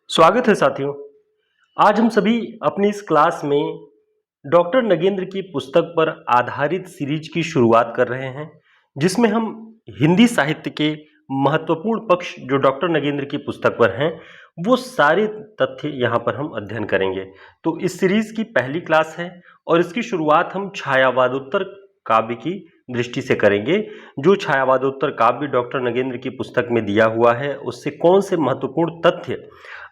स्वागत है साथियों। आज हम सभी अपनी इस क्लास में डॉक्टर नगेंद्र की पुस्तक पर आधारित सीरीज की शुरुआत कर रहे हैं, जिसमें हम हिंदी साहित्य के महत्वपूर्ण पक्ष जो डॉक्टर नगेंद्र की पुस्तक पर हैं, वो सारे तथ्य यहाँ पर हम अध्ययन करेंगे। तो इस सीरीज की पहली क्लास है और इसकी शुरुआत हम छायावादोत्तर काव्य की दृष्टि से करेंगे। जो छायावादोत्तर काव्य डॉक्टर नगेंद्र की पुस्तक में दिया हुआ है, उससे कौन से महत्वपूर्ण तथ्य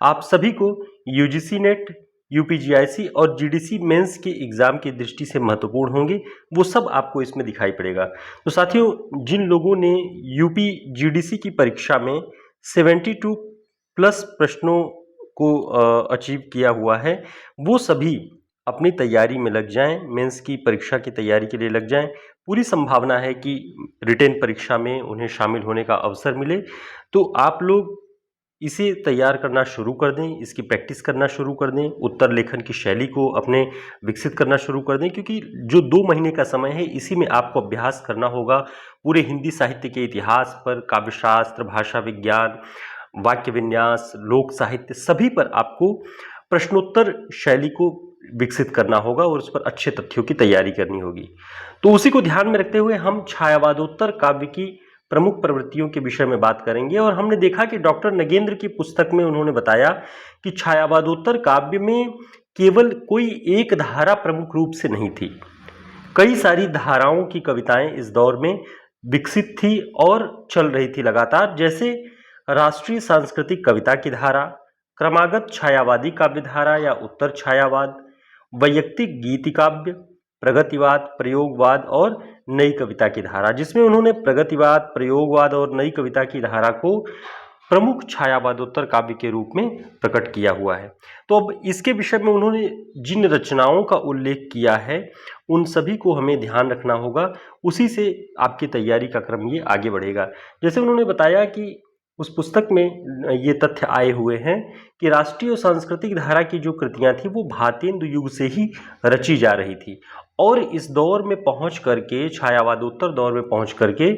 आप सभी को यूजीसी नेट, यूपीजीआईसी और जीडीसी मेंस के एग्जाम की दृष्टि से महत्वपूर्ण होंगे, वो सब आपको इसमें दिखाई पड़ेगा। तो साथियों, जिन लोगों ने यूपी जीडीसी की परीक्षा में 72 प्लस प्रश्नों को अचीव किया हुआ है, वो सभी अपनी तैयारी में लग जाएं, मेंस की परीक्षा की तैयारी के लिए लग जाएं। पूरी संभावना है कि रिटेन परीक्षा में उन्हें शामिल होने का अवसर मिले। तो आप लोग इसे तैयार करना शुरू कर दें, इसकी प्रैक्टिस करना शुरू कर दें, उत्तर लेखन की शैली को अपने विकसित करना शुरू कर दें, क्योंकि जो 2 महीने का समय है, इसी में आपको अभ्यास करना होगा पूरे हिंदी साहित्य के इतिहास पर, काव्यशास्त्र, भाषा विज्ञान, वाक्य विन्यास, लोक साहित्य, सभी पर आपको प्रश्नोत्तर शैली को विकसित करना होगा और उस पर अच्छे तथ्यों की तैयारी करनी होगी। तो उसी को ध्यान में रखते हुए हम छायावादोत्तर काव्य की प्रमुख प्रवृत्तियों के विषय में बात करेंगे। और हमने देखा कि डॉक्टर नगेंद्र की पुस्तक में उन्होंने बताया कि छायावादोत्तर काव्य में केवल कोई एक धारा प्रमुख रूप से नहीं थी, कई सारी धाराओं की कविताएं इस दौर में विकसित थी और चल रही थी लगातार, जैसे राष्ट्रीय सांस्कृतिक कविता की धारा, क्रमागत छायावादी काव्य धारा या उत्तर छायावाद, वैयक्तिक गीति काव्य, प्रगतिवाद, प्रयोगवाद और नई कविता की धारा, जिसमें उन्होंने प्रगतिवाद, प्रयोगवाद और नई कविता की धारा को प्रमुख छायावादोत्तर काव्य के रूप में प्रकट किया हुआ है। तो अब इसके विषय में उन्होंने जिन रचनाओं का उल्लेख किया है, उन सभी को हमें ध्यान रखना होगा, उसी से आपकी तैयारी का क्रम ये आगे बढ़ेगा। जैसे उन्होंने बताया कि उस पुस्तक में ये तथ्य आए हुए हैं कि राष्ट्रीय और सांस्कृतिक धारा की जो कृतियां थी, वो भारतेंदु युग से ही रची जा रही थी और इस दौर में पहुंच करके, छायावादोत्तर दौर में पहुंच करके,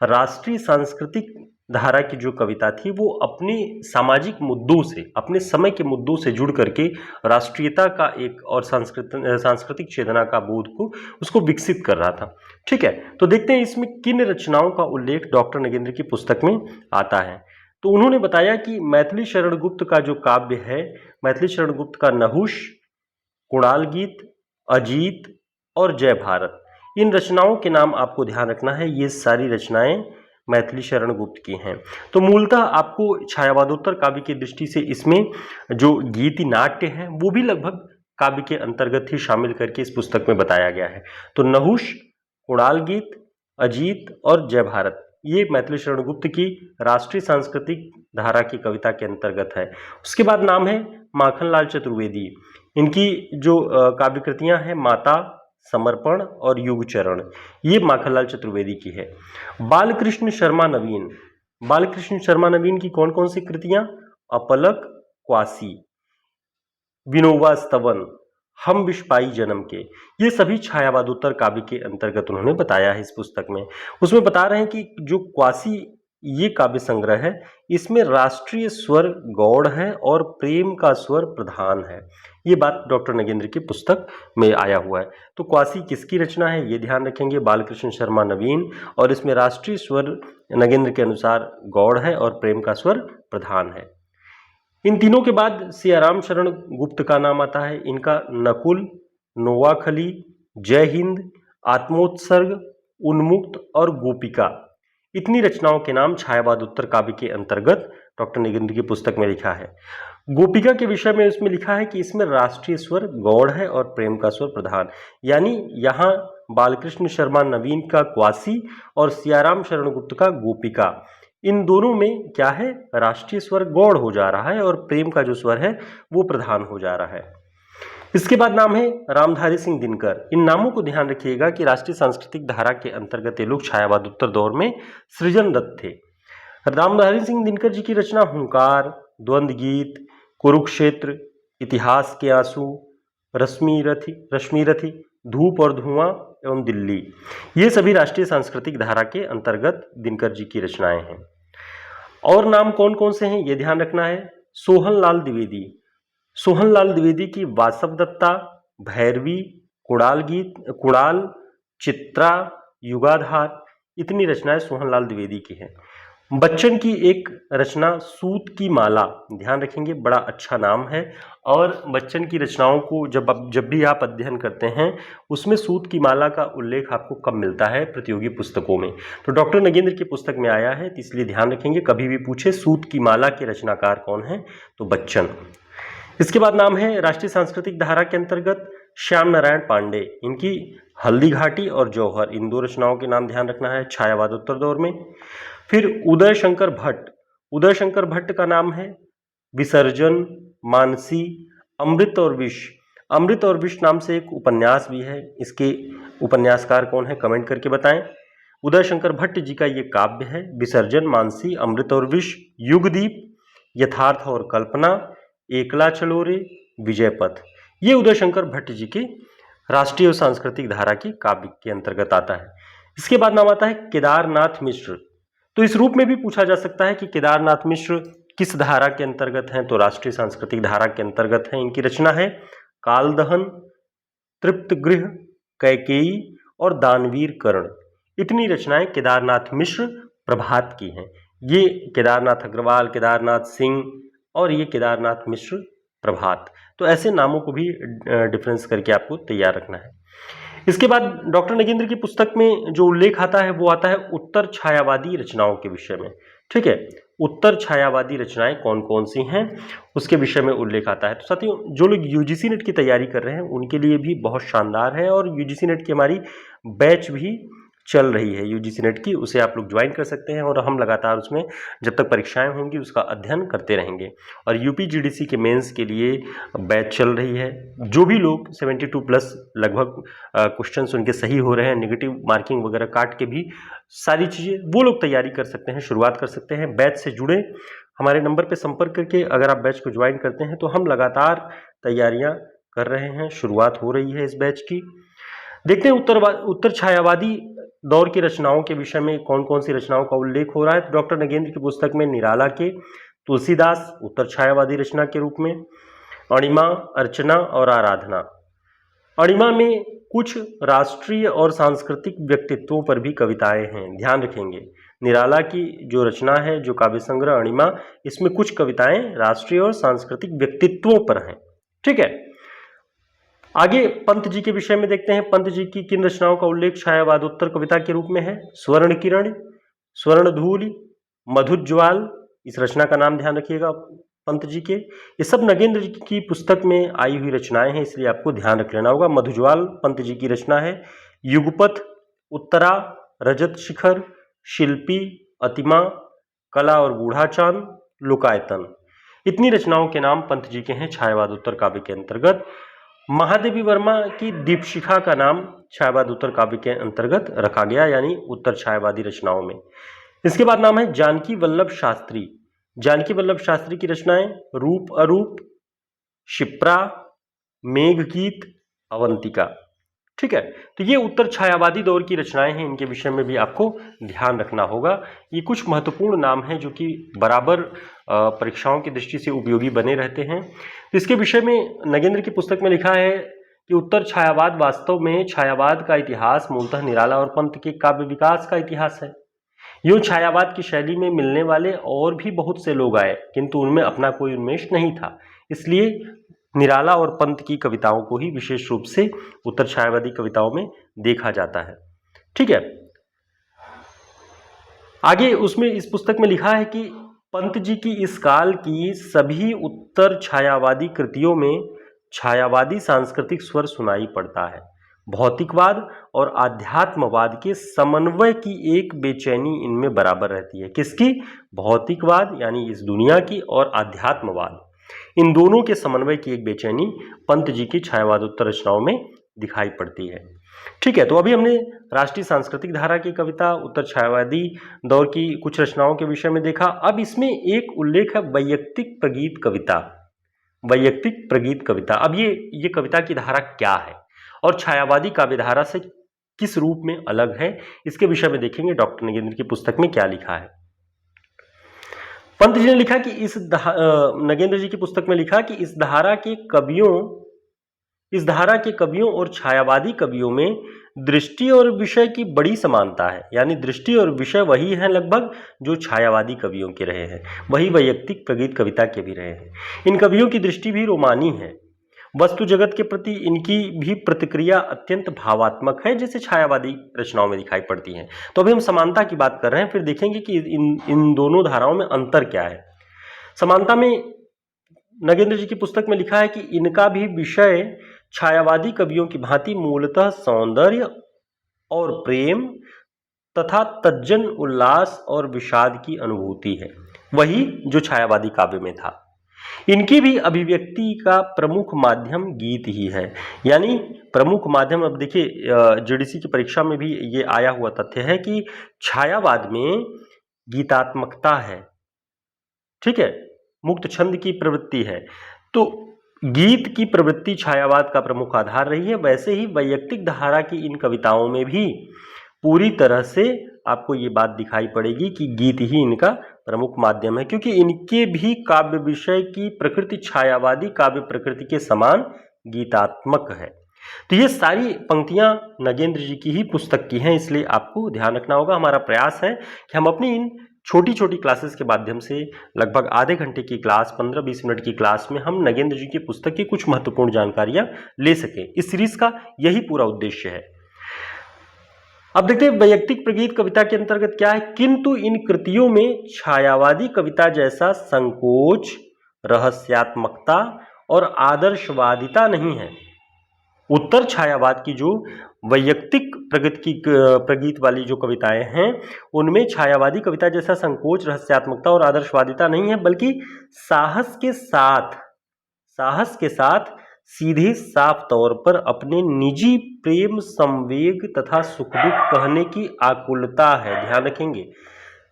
राष्ट्रीय सांस्कृतिक धारा की जो कविता थी, वो अपने सामाजिक मुद्दों से, अपने समय के मुद्दों से जुड़ करके राष्ट्रीयता का एक और सांस्कृतिक चेतना का बोध को उसको विकसित कर रहा था। ठीक है, तो देखते हैं इसमें किन रचनाओं का उल्लेख डॉक्टर नगेंद्र की पुस्तक में आता है। तो उन्होंने बताया कि मैथिली शरण गुप्त का जो काव्य है, मैथिली शरण गुप्त का नहुष, कुणाल गीत, अजीत और जय भारत, इन रचनाओं के नाम आपको ध्यान रखना है। ये सारी रचनाएं मैथिली शरण गुप्त की हैं। तो मूलतः आपको छायावादोत्तर काव्य की दृष्टि से इसमें जो गीति नाट्य हैं, वो भी लगभग काव्य के अंतर्गत ही शामिल करके इस पुस्तक में बताया गया है। तो नहुष, कुणाल गीत, अजीत और जय भारत, ये मैथिली शरण गुप्त की राष्ट्रीय सांस्कृतिक धारा की कविता के अंतर्गत है। उसके बाद नाम है माखनलाल चतुर्वेदी। इनकी जो काव्य कृतियां हैं, माता, समर्पण और युगचरण, ये माखनलाल चतुर्वेदी की है। बालकृष्ण शर्मा नवीन, बालकृष्ण शर्मा नवीन की कौन कौन सी कृतियां? अपलक, क्वासी, विनोबा स्तवन, हम विश्व जन्म के, ये सभी छायावादोत्तर काव्य के अंतर्गत उन्होंने बताया है इस पुस्तक में। उसमें बता रहे हैं कि जो क्वासी ये काव्य संग्रह है, इसमें राष्ट्रीय स्वर गौड़ है और प्रेम का स्वर प्रधान है। ये बात डॉक्टर नगेंद्र की पुस्तक में आया हुआ है। तो क्वासी किसकी रचना है, ये ध्यान रखेंगे, बालकृष्ण शर्मा नवीन, और इसमें राष्ट्रीय स्वर नगेंद्र के अनुसार गौड़ है और प्रेम का स्वर प्रधान है। इन तीनों के बाद सियाराम शरण गुप्त का नाम आता है। इनका नकुल, नोवाखली, जय हिंद, आत्मोत्सर्ग, उन्मुक्त और गोपिका, इतनी रचनाओं के नाम छायावादोत्तर काव्य के अंतर्गत डॉक्टर नगेंद्र की पुस्तक में लिखा है। गोपिका के विषय में उसमें लिखा है कि इसमें राष्ट्रीय स्वर गौड़ है और प्रेम का स्वर प्रधान, यानी यहाँ बालकृष्ण शर्मा नवीन का क्वासी और सियाराम शरण गुप्त का गोपिका, इन दोनों में क्या है, राष्ट्रीय स्वर गौड़ हो जा रहा है और प्रेम का जो स्वर है वो प्रधान हो जा रहा है। इसके बाद नाम है रामधारी सिंह दिनकर। इन नामों को ध्यान रखिएगा कि राष्ट्रीय सांस्कृतिक धारा के अंतर्गत ये लोग छायावादोत्तर दौर में सृजनरत थे। रामधारी सिंह दिनकर जी की रचना हुंकार, द्वंद्व गीत, कुरुक्षेत्र, इतिहास के आंसू, रश्मिरथी, धूप और धुआं एवं दिल्ली, ये सभी राष्ट्रीय सांस्कृतिक धारा के अंतर्गत दिनकर जी की रचनाएं हैं। और नाम कौन कौन से हैं, ये ध्यान रखना है। सोहनलाल द्विवेदी। सोहनलाल द्विवेदी की वासव दत्ता, भैरवी, कुणाल गीत, कुणाल, चित्रा, युगाधार, इतनी रचनाएं सोहनलाल द्विवेदी की हैं। बच्चन की एक रचना सूत की माला, ध्यान रखेंगे बड़ा अच्छा नाम है। और बच्चन की रचनाओं को जब भी आप अध्ययन करते हैं उसमें सूत की माला का उल्लेख आपको कब मिलता है, प्रतियोगी पुस्तकों में। तो डॉक्टर नगेंद्र की पुस्तक में आया है, तो इसलिए ध्यान रखेंगे कभी भी पूछे सूत की माला के रचनाकार कौन है, तो बच्चन। इसके बाद नाम है राष्ट्रीय सांस्कृतिक धारा के अंतर्गत श्याम नारायण पांडे। इनकी हल्दी घाटी और जौहर, इन दो रचनाओं के नाम ध्यान रखना है, छायावाद उत्तर दौर में। फिर उदय शंकर भट्ट। उदय शंकर भट्ट का नाम है विसर्जन, मानसी, अमृत और विष। अमृत और विष नाम से एक उपन्यास भी है, इसके उपन्यासकार कौन है कमेंट करके बताएं। उदय शंकर भट्ट जी का ये काव्य है विसर्जन, मानसी, अमृत और विष, युगदीप, यथार्थ और कल्पना, एकला चलोरे, विजय पथ। ये उदय शंकर भट्ट जी के राष्ट्रीय और सांस्कृतिक धारा की काव्य के अंतर्गत आता है। इसके बाद नाम आता है केदारनाथ मिश्र। तो इस रूप में भी पूछा जा सकता है कि केदारनाथ मिश्र किस धारा के अंतर्गत हैं, तो राष्ट्रीय सांस्कृतिक धारा के अंतर्गत हैं। इनकी रचना है कालदहन, तृप्तगृह, कैकेयी और दानवीर कर्ण। इतनी रचनाएं केदारनाथ मिश्र प्रभात की हैं। ये केदारनाथ अग्रवाल, केदारनाथ सिंह और ये केदारनाथ मिश्र प्रभात। तो ऐसे नामों को भी डिफरेंस करके आपको तैयार रखना है। इसके बाद डॉक्टर नगेंद्र की पुस्तक में जो उल्लेख आता है वो आता है उत्तर छायावादी रचनाओं के विषय में। ठीक है, उत्तर छायावादी रचनाएं कौन कौन सी हैं उसके विषय में उल्लेख आता है। तो साथियों, जो लोग यूजीसी नेट की तैयारी कर रहे हैं उनके लिए भी बहुत शानदार है, और यूजीसी नेट की हमारी बैच भी चल रही है यूजीसी नेट की, उसे आप लोग ज्वाइन कर सकते हैं और हम लगातार उसमें जब तक परीक्षाएं होंगी उसका अध्ययन करते रहेंगे। और यूपीजीडीसी के मेंस के लिए बैच चल रही है। जो भी लोग 72 प्लस लगभग क्वेश्चंस उनके सही हो रहे हैं, नेगेटिव मार्किंग वगैरह काट के भी सारी चीज़ें वो लोग तैयारी कर सकते हैं, शुरुआत कर सकते हैं। बैच से जुड़े हमारे नंबर पर संपर्क करके अगर आप बैच को ज्वाइन करते हैं तो हम लगातार तैयारियाँ कर रहे हैं, शुरुआत हो रही है इस बैच की। देखते हैं उत्तर छायावादी दौर की रचनाओं के विषय में कौन कौन सी रचनाओं का उल्लेख हो रहा है। तो डॉक्टर नगेंद्र की पुस्तक में निराला के तुलसीदास उत्तर छायावादी रचना के रूप में, अणिमा, अर्चना और आराधना। अणिमा में कुछ राष्ट्रीय और सांस्कृतिक व्यक्तित्वों पर भी कविताएं हैं, ध्यान रखेंगे। निराला की जो रचना है, जो काव्य संग्रह अणिमा, इसमें कुछ कविताएं राष्ट्रीय और सांस्कृतिक व्यक्तित्वों पर हैं। ठीक है, आगे पंत जी के विषय में देखते हैं। पंत जी की किन रचनाओं का उल्लेख छायावाद उत्तर कविता के रूप में है। स्वर्ण किरण, स्वर्णधूल, मधुज्ज्वाल, इस रचना का नाम ध्यान रखिएगा पंत जी के। ये सब नगेंद्र जी की पुस्तक में आई हुई रचनाएं हैं, इसलिए आपको ध्यान रख लेना होगा। मधुज्ज्वाल पंत जी की रचना है। युगपथ, उत्तरा, रजत शिखर, शिल्पी, अतिमा, कला और बूढ़ा चांद, लोकायतन, इतनी रचनाओं के नाम पंत जी के हैं छायावाद उत्तर काव्य के अंतर्गत। महादेवी वर्मा की दीपशिखा का नाम छायावाद उत्तर काव्य के अंतर्गत रखा गया, यानी उत्तर छायावादी रचनाओं में। इसके बाद नाम है जानकी वल्लभ शास्त्री। जानकी वल्लभ शास्त्री की रचनाएं रूप अरूप, शिप्रा, मेघगीत, अवंतिका। ठीक है, तो ये उत्तर छायावादी दौर की रचनाएं हैं, इनके विषय में भी आपको ध्यान रखना होगा। ये कुछ महत्वपूर्ण नाम हैं जो कि बराबर परीक्षाओं की दृष्टि से उपयोगी बने रहते हैं। तो इसके विषय में नगेंद्र की पुस्तक में लिखा है कि उत्तर छायावाद वास्तव में छायावाद का इतिहास मूलतः निराला और पंत के काव्य विकास का इतिहास है। यूं छायावाद की शैली में मिलने वाले और भी बहुत से लोग आए, किंतु उनमें अपना कोई उन्मेष नहीं था, इसलिए निराला और पंत की कविताओं को ही विशेष रूप से उत्तर छायावादी कविताओं में देखा जाता है। ठीक है, आगे उसमें इस पुस्तक में लिखा है कि पंत जी की इस काल की सभी उत्तर छायावादी कृतियों में छायावादी सांस्कृतिक स्वर सुनाई पड़ता है। भौतिकवाद और आध्यात्मवाद के समन्वय की एक बेचैनी इनमें बराबर रहती है। किसकी? भौतिकवाद यानी इस दुनिया की, और आध्यात्मवाद, इन दोनों के समन्वय की एक बेचैनी पंत जी की छायावाद उत्तर रचनाओं में दिखाई पड़ती है। ठीक है, तो अभी हमने राष्ट्रीय सांस्कृतिक धारा की कविता, उत्तर छायावादी दौर की कुछ रचनाओं के विषय में देखा। अब इसमें एक उल्लेख है वैयक्तिक प्रगीत कविता। वैयक्तिक प्रगीत कविता, अब ये कविता की धारा क्या है और छायावादी काव्य धारा से किस रूप में अलग है, इसके विषय में देखेंगे डॉक्टर नगेंद्र की पुस्तक में क्या लिखा है। पंत जी ने लिखा कि नगेंद्र जी की पुस्तक में लिखा कि इस धारा के कवियों और छायावादी कवियों में दृष्टि और विषय की बड़ी समानता है। यानी दृष्टि और विषय वही है लगभग जो छायावादी कवियों के रहे हैं, वही वैयक्तिक प्रगीत कविता के भी रहे हैं। इन कवियों की दृष्टि भी रोमानी है, वस्तु जगत के प्रति इनकी भी प्रतिक्रिया अत्यंत भावात्मक है, जैसे छायावादी रचनाओं में दिखाई पड़ती है। तो अभी हम समानता की बात कर रहे हैं, फिर देखेंगे कि इन दोनों धाराओं में अंतर क्या है। समानता में नगेंद्र जी की पुस्तक में लिखा है कि इनका भी विषय छायावादी कवियों की भांति मूलतः सौंदर्य और प्रेम तथा तज्जन उल्लास और विषाद की अनुभूति है, वही जो छायावादी काव्य में था। इनकी भी अभिव्यक्ति का प्रमुख माध्यम गीत ही है। यानी प्रमुख माध्यम, अब देखिए जीडीसी की परीक्षा में भी ये आया हुआ तथ्य है कि छायावाद में गीतात्मकता है, ठीक है, मुक्त छंद की प्रवृत्ति है। तो गीत की प्रवृत्ति छायावाद का प्रमुख आधार रही है। वैसे ही वैयक्तिक धारा की इन कविताओं में भी पूरी तरह से आपको ये बात दिखाई पड़ेगी कि गीत ही इनका प्रमुख माध्यम है, क्योंकि इनके भी काव्य विषय की प्रकृति छायावादी काव्य प्रकृति के समान गीतात्मक है। तो ये सारी पंक्तियां नगेंद्र जी की ही पुस्तक की हैं, इसलिए आपको ध्यान रखना होगा। हमारा प्रयास है कि हम अपनी इन छोटी छोटी क्लासेस के माध्यम से लगभग आधे घंटे की क्लास, 15-20 मिनट की क्लास में हम नगेंद्र जी की पुस्तक की कुछ महत्वपूर्ण जानकारियां ले सकें। इस सीरीज का यही पूरा उद्देश्य है। अब देखते हैं वैयक्तिक प्रगीत कविता के अंतर्गत क्या है। किंतु इन कृतियों में छायावादी कविता जैसा संकोच, रहस्यात्मकता और आदर्शवादिता नहीं है। उत्तर छायावाद की जो वैयक्तिक प्रगीत वाली जो कविताएं हैं, उनमें छायावादी कविता जैसा संकोच, रहस्यात्मकता और आदर्शवादिता नहीं है, बल्कि साहस के साथ सीधे साफ तौर पर अपने निजी प्रेम, संवेग तथा सुख दुख कहने की आकुलता है। ध्यान रखेंगे,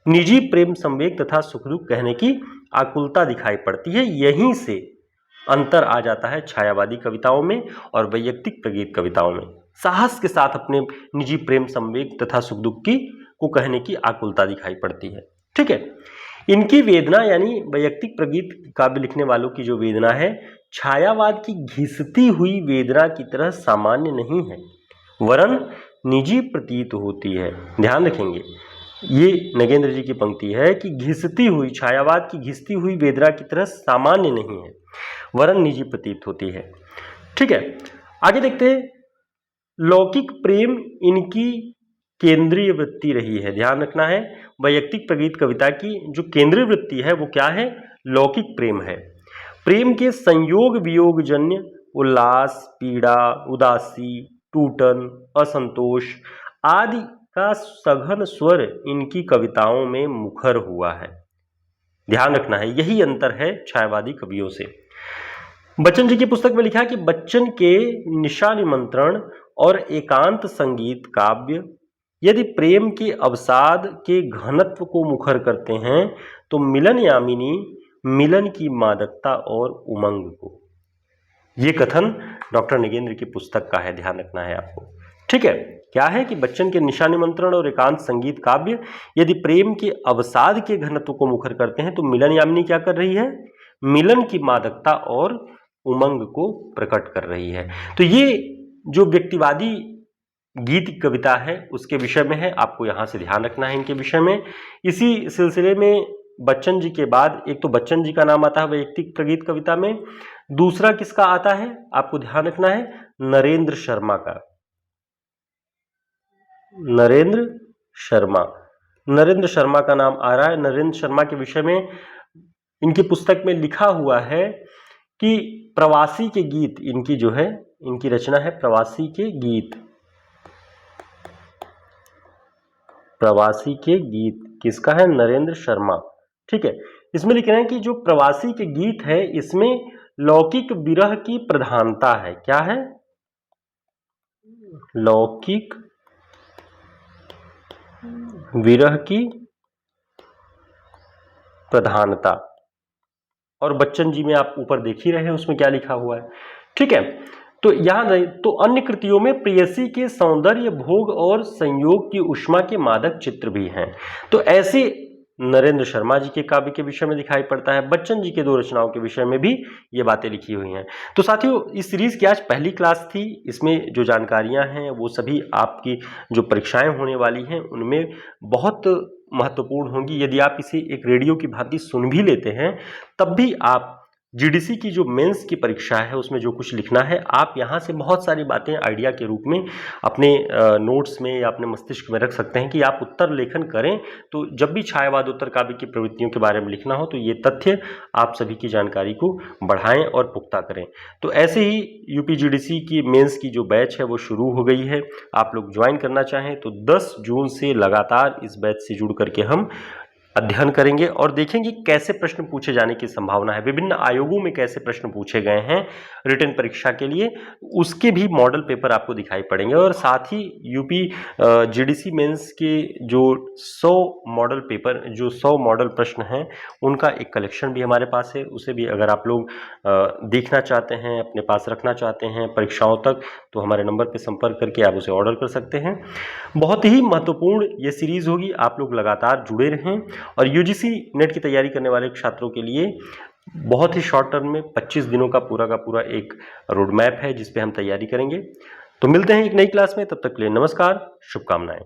निजी प्रेम, संवेग तथा सुख दुख कहने की आकुलता दिखाई पड़ती है। यहीं से अंतर आ जाता है छायावादी कविताओं में और वैयक्तिक प्रगीत कविताओं में। साहस के साथ अपने निजी प्रेम, संवेग तथा सुख दुख को कहने की आकुलता दिखाई पड़ती है, ठीक है। इनकी वेदना, यानी वैयक्तिक प्रगीत काव्य लिखने वालों की जो वेदना है, छायावाद की घिसती हुई वेदना की तरह सामान्य नहीं है, वरन निजी प्रतीत होती है। ध्यान रखेंगे, ये नगेंद्र जी की पंक्ति है कि घिसती हुई, छायावाद की घिसती हुई वेदना की तरह सामान्य नहीं है, वरन निजी प्रतीत होती है, ठीक है। आगे देखते हैं, लौकिक प्रेम इनकी केंद्रीय वृत्ति रही है। ध्यान रखना है, वैयक्तिक प्रगीत कविता की जो केंद्रीय वृत्ति है वो क्या है? लौकिक प्रेम है। प्रेम के संयोग वियोग जन्य उल्लास, पीड़ा, उदासी, टूटन, असंतोष आदि का सघन स्वर इनकी कविताओं में मुखर हुआ है। ध्यान रखना है, यही अंतर है छायावादी कवियों से। बच्चन जी की पुस्तक में लिखा कि बच्चन के निशा निमंत्रण और एकांत संगीत काव्य यदि प्रेम के अवसाद के घनत्व को मुखर करते हैं तो मिलन यामिनी मिलन की मादकता और उमंग को। यह कथन डॉक्टर नगेंद्र की पुस्तक का है, ध्यान रखना है आपको, ठीक है। क्या है कि बच्चन के निशा निमंत्रण और एकांत संगीत काव्य यदि प्रेम के अवसाद के घनत्व को मुखर करते हैं तो मिलन यामिनी क्या कर रही है? मिलन की मादकता और उमंग को प्रकट कर रही है। तो ये जो व्यक्तिवादी गीत कविता है उसके विषय में है, आपको यहां से ध्यान रखना है इनके विषय में। इसी सिलसिले में बच्चन जी के बाद एक तो बच्चन जी का नाम आता है वैयक्तिक प्रगीत कविता में, दूसरा किसका आता है आपको ध्यान रखना है? नरेंद्र शर्मा का। नरेंद्र शर्मा का नाम आ रहा है। नरेंद्र शर्मा के विषय में इनकी पुस्तक में लिखा हुआ है कि प्रवासी के गीत, इनकी जो है इनकी रचना है प्रवासी के गीत। प्रवासी के गीत किसका है? नरेंद्र शर्मा, ठीक है। इसमें लिख रहे हैं कि जो प्रवासी के गीत है इसमें लौकिक विरह की प्रधानता है। क्या है? लौकिक विरह की प्रधानता। और बच्चन जी में आप ऊपर देख ही रहे हैं उसमें क्या लिखा हुआ है, ठीक है। तो यहां तो अन्य कृतियों में प्रेयसी के सौंदर्य, भोग और संयोग की उष्मा के मादक चित्र भी हैं। तो ऐसे नरेंद्र शर्मा जी के काव्य के विषय में दिखाई पड़ता है, बच्चन जी के 2 रचनाओं के विषय में भी ये बातें लिखी हुई हैं। तो साथियों, इस सीरीज की आज पहली क्लास थी। इसमें जो जानकारियां हैं वो सभी आपकी जो परीक्षाएं होने वाली हैं उनमें बहुत महत्वपूर्ण होंगी। यदि आप इसे एक रेडियो की भांति सुन भी लेते हैं तब भी आप जीडीसी की जो मेंस की परीक्षा है उसमें जो कुछ लिखना है, आप यहाँ से बहुत सारी बातें आइडिया के रूप में अपने नोट्स में या अपने मस्तिष्क में रख सकते हैं कि आप उत्तर लेखन करें तो जब भी छायावाद उत्तर काव्य की प्रवृत्तियों के बारे में लिखना हो तो ये तथ्य आप सभी की जानकारी को बढ़ाएं और पुख्ता करें। तो ऐसे ही यूपी जीडीसी की मेंस की जो बैच है वो शुरू हो गई है। आप लोग ज्वाइन करना चाहें तो 10 जून से लगातार इस बैच से जुड़ करके हम अध्ययन करेंगे और देखेंगे कैसे प्रश्न पूछे जाने की संभावना है, विभिन्न आयोगों में कैसे प्रश्न पूछे गए हैं रिटन परीक्षा के लिए, उसके भी मॉडल पेपर आपको दिखाई पड़ेंगे। और साथ ही यूपी जीडीसी मेंस के जो 100 मॉडल पेपर, जो 100 मॉडल प्रश्न हैं उनका एक कलेक्शन भी हमारे पास है। उसे भी अगर आप लोग देखना चाहते हैं, अपने पास रखना चाहते हैं परीक्षाओं तक, तो हमारे नंबर पर संपर्क करके आप उसे ऑर्डर कर सकते हैं। बहुत ही महत्वपूर्ण ये सीरीज होगी, आप लोग लगातार जुड़े रहें। और यूजीसी नेट की तैयारी करने वाले छात्रों के लिए बहुत ही शॉर्ट टर्म में 25 दिनों का पूरा एक रोड मैप है जिस पे हम तैयारी करेंगे। तो मिलते हैं एक नई क्लास में, तब तक के लिए नमस्कार, शुभकामनाएं।